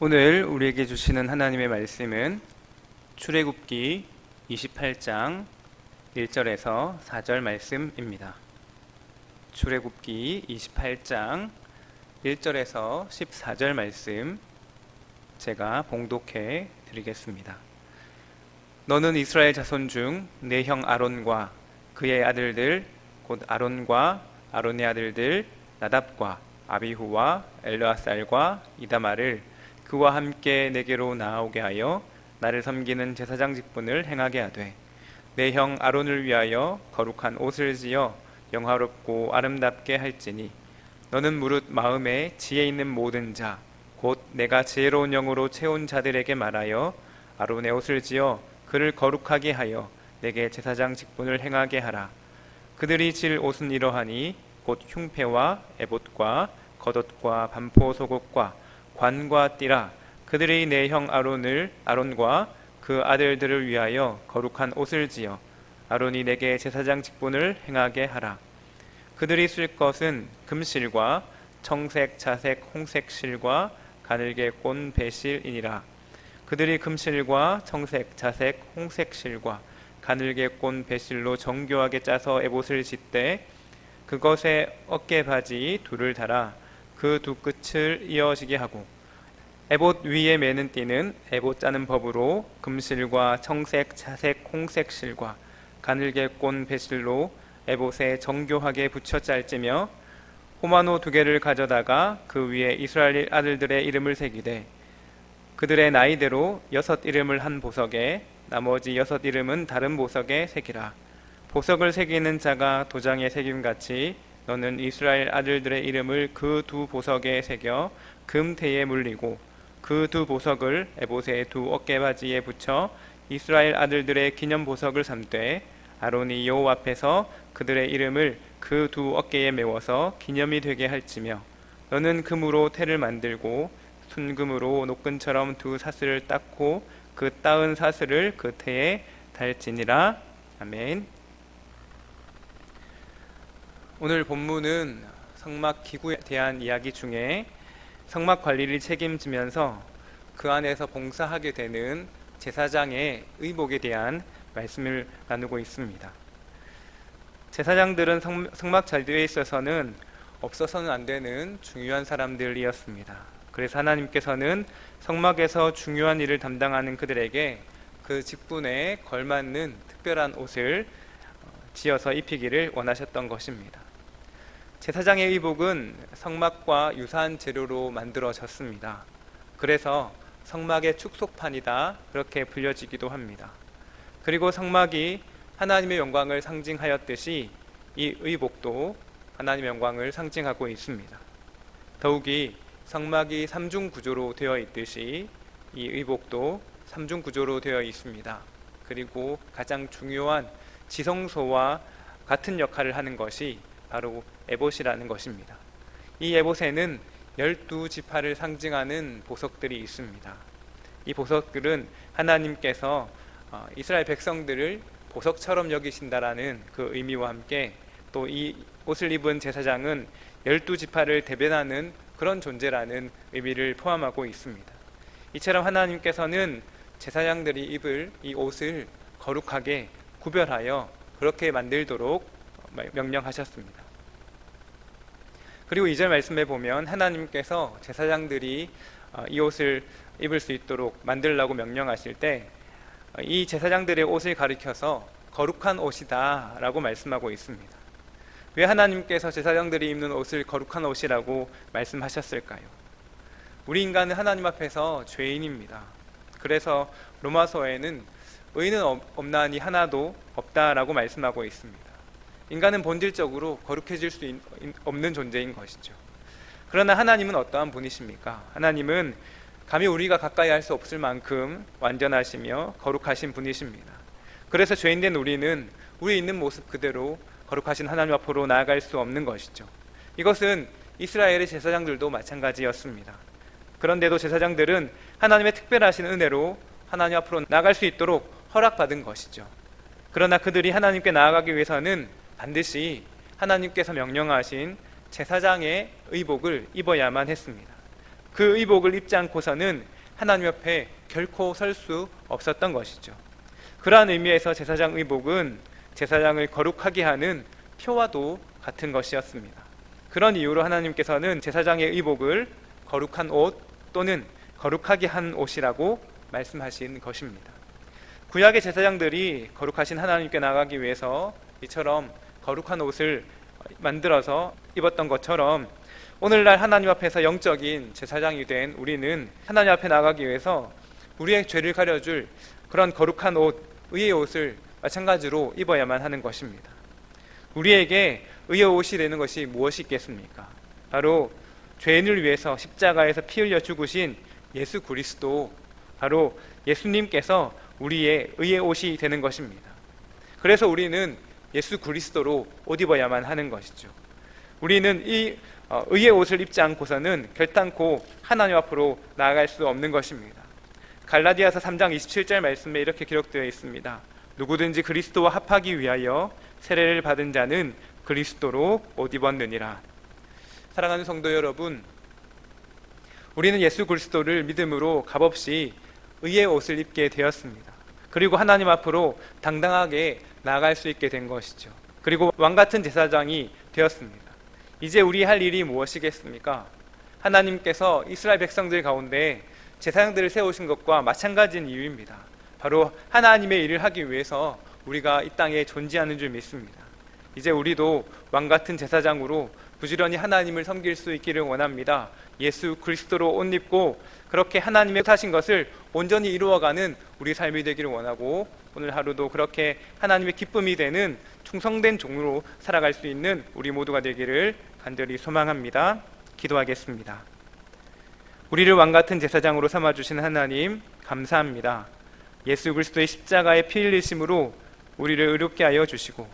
오늘 우리에게 주시는 하나님의 말씀은 출애굽기 28장 1절에서 4절 말씀입니다. 출애굽기 28장 1절에서 14절 말씀 제가 봉독해 드리겠습니다. 너는 이스라엘 자손 중 내 형 아론과 그의 아들들 곧 아론과 아론의 아들들 나답과 아비후와 엘르아살과 이다말을 그와 함께 내게로 나아오게 하여 나를 섬기는 제사장 직분을 행하게 하되 내 형 아론을 위하여 거룩한 옷을 지어 영화롭고 아름답게 할지니 너는 무릇 마음에 지혜 있는 모든 자 곧 내가 지혜로운 영으로 채운 자들에게 말하여 아론의 옷을 지어 그를 거룩하게 하여 내게 제사장 직분을 행하게 하라. 그들이 질 옷은 이러하니 곧 흉패와 에봇과 겉옷과 반포 속옷과 관과 띠라. 그들이 내 형 아론과 그 아들들을 위하여 거룩한 옷을 지어 아론이 내게 제사장 직분을 행하게 하라. 그들이 쓸 것은 금실과 청색, 자색, 홍색 실과 가늘게 꼰 배실이니라. 그들이 금실과 청색, 자색, 홍색 실과 가늘게 꼰 배실로 정교하게 짜서 에봇을 짓되 그것에 어깨바지 둘을 달아 그 두 끝을 이어지게 하고 에봇 위에 매는 띠는 에봇 짜는 법으로 금실과 청색, 자색, 홍색 실과 가늘게 꼰 배실로 에봇에 정교하게 붙여 짤지며 호마노 2개를 가져다가 그 위에 이스라엘 아들들의 이름을 새기되 그들의 나이대로 6 이름을 한 보석에 나머지 6 이름은 다른 보석에 새기라. 보석을 새기는 자가 도장에 새김같이 너는 이스라엘 아들들의 이름을 그 두 보석에 새겨 금테에 물리고 그 두 보석을 에봇의 두 어깨바지에 붙여 이스라엘 아들들의 기념 보석을 삼되 아론이 여호와 앞에서 그들의 이름을 그 두 어깨에 메워서 기념이 되게 할지며 너는 금으로 태를 만들고 순금으로 노끈처럼 두 사슬을 닦고 그 따은 사슬을 그 태에 달지니라. 아멘. 오늘 본문은 성막 기구에 대한 이야기 중에 성막 관리를 책임지면서 그 안에서 봉사하게 되는 제사장의 의복에 대한 말씀을 나누고 있습니다. 제사장들은 성막 잔디에 있어서는 없어서는 안 되는 중요한 사람들이었습니다. 그래서 하나님께서는 성막에서 중요한 일을 담당하는 그들에게 그 직분에 걸맞는 특별한 옷을 지어서 입히기를 원하셨던 것입니다. 제사장의 의복은 성막과 유사한 재료로 만들어졌습니다. 그래서 성막의 축소판이다 그렇게 불려지기도 합니다. 그리고 성막이 하나님의 영광을 상징하였듯이 이 의복도 하나님의 영광을 상징하고 있습니다. 더욱이 성막이 3중 구조로 되어 있듯이 이 의복도 3중 구조로 되어 있습니다. 그리고 가장 중요한 지성소와 같은 역할을 하는 것이 바로 에봇이라는 것입니다. 이 에봇에는 12지파를 상징하는 보석들이 있습니다. 이 보석들은 하나님께서 이스라엘 백성들을 보석처럼 여기신다라는 그 의미와 함께 또 이 옷을 입은 제사장은 12지파를 대변하는 그런 존재라는 의미를 포함하고 있습니다. 이처럼 하나님께서는 제사장들이 입을 이 옷을 거룩하게 구별하여 그렇게 만들도록 명령하셨습니다. 그리고 2절 말씀에 보면 하나님께서 제사장들이 이 옷을 입을 수 있도록 만들라고 명령하실 때 이 제사장들의 옷을 가리켜서 거룩한 옷이다 라고 말씀하고 있습니다. 왜 하나님께서 제사장들이 입는 옷을 거룩한 옷이라고 말씀하셨을까요? 우리 인간은 하나님 앞에서 죄인입니다. 그래서 로마서에는 의인은 없나니 하나도 없다라고 말씀하고 있습니다. 인간은 본질적으로 거룩해질 수 없는 존재인 것이죠. 그러나 하나님은 어떠한 분이십니까? 하나님은 감히 우리가 가까이 할 수 없을 만큼 완전하시며 거룩하신 분이십니다. 그래서 죄인된 우리는 우리 있는 모습 그대로 거룩하신 하나님 앞으로 나아갈 수 없는 것이죠. 이것은 이스라엘의 제사장들도 마찬가지였습니다. 그런데도 제사장들은 하나님의 특별하신 은혜로 하나님 앞으로 나아갈 수 있도록 허락받은 것이죠. 그러나 그들이 하나님께 나아가기 위해서는 반드시 하나님께서 명령하신 제사장의 의복을 입어야만 했습니다. 그 의복을 입지 않고서는 하나님 앞에 결코 설 수 없었던 것이죠. 그러한 의미에서 제사장 의복은 제사장을 거룩하게 하는 표와도 같은 것이었습니다. 그런 이유로 하나님께서는 제사장의 의복을 거룩한 옷 또는 거룩하게 한 옷이라고 말씀하신 것입니다. 구약의 제사장들이 거룩하신 하나님께 나가기 위해서 이처럼 거룩한 옷을 만들어서 입었던 것처럼 오늘날 하나님 앞에서 영적인 제사장이 된 우리는 하나님 앞에 나가기 위해서 우리의 죄를 가려줄 그런 거룩한 옷, 의의 옷을 마찬가지로 입어야만 하는 것입니다. 우리에게 의의 옷이 되는 것이 무엇이 있겠습니까? 바로 죄인을 위해서 십자가에서 피 흘려 죽으신 예수 그리스도, 바로 예수님께서 우리의 의의 옷이 되는 것입니다. 그래서 우리는 예수 그리스도로 옷 입어야만 하는 것이죠. 우리는 이 의의 옷을 입지 않고서는 결단코 하나님 앞으로 나아갈 수 없는 것입니다. 갈라디아서 3장 27절 말씀에 이렇게 기록되어 있습니다. 누구든지 그리스도와 합하기 위하여 세례를 받은 자는 그리스도로 옷 입었느니라. 사랑하는 성도 여러분, 우리는 예수 그리스도를 믿음으로 값없이 의의 옷을 입게 되었습니다. 그리고 하나님 앞으로 당당하게 나아갈 수 있게 된 것이죠. 그리고 왕같은 제사장이 되었습니다. 이제 우리 할 일이 무엇이겠습니까? 하나님께서 이스라엘 백성들 가운데 제사장들을 세우신 것과 마찬가지인 이유입니다. 바로 하나님의 일을 하기 위해서 우리가 이 땅에 존재하는 줄 믿습니다. 이제 우리도 왕같은 제사장으로 부지런히 하나님을 섬길 수 있기를 원합니다. 예수 그리스도로 옷 입고 그렇게 하나님의 하신 것을 온전히 이루어가는 우리 삶이 되기를 원하고, 오늘 하루도 그렇게 하나님의 기쁨이 되는 충성된 종으로 살아갈 수 있는 우리 모두가 되기를 간절히 소망합니다. 기도하겠습니다. 우리를 왕같은 제사장으로 삼아주신 하나님 감사합니다. 예수 그리스도의 십자가의 피 흘리심으로 우리를 의롭게 하여 주시고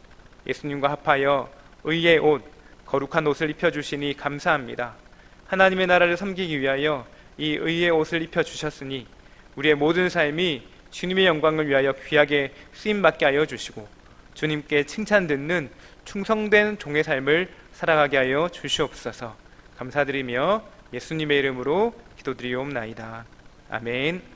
예수님과 합하여 의의 옷, 거룩한 옷을 입혀주시니 감사합니다. 하나님의 나라를 섬기기 위하여 이 의의 옷을 입혀주셨으니 우리의 모든 삶이 주님의 영광을 위하여 귀하게 쓰임받게 하여 주시고 주님께 칭찬 듣는 충성된 종의 삶을 살아가게 하여 주시옵소서. 감사드리며 예수님의 이름으로 기도드리옵나이다. 아멘.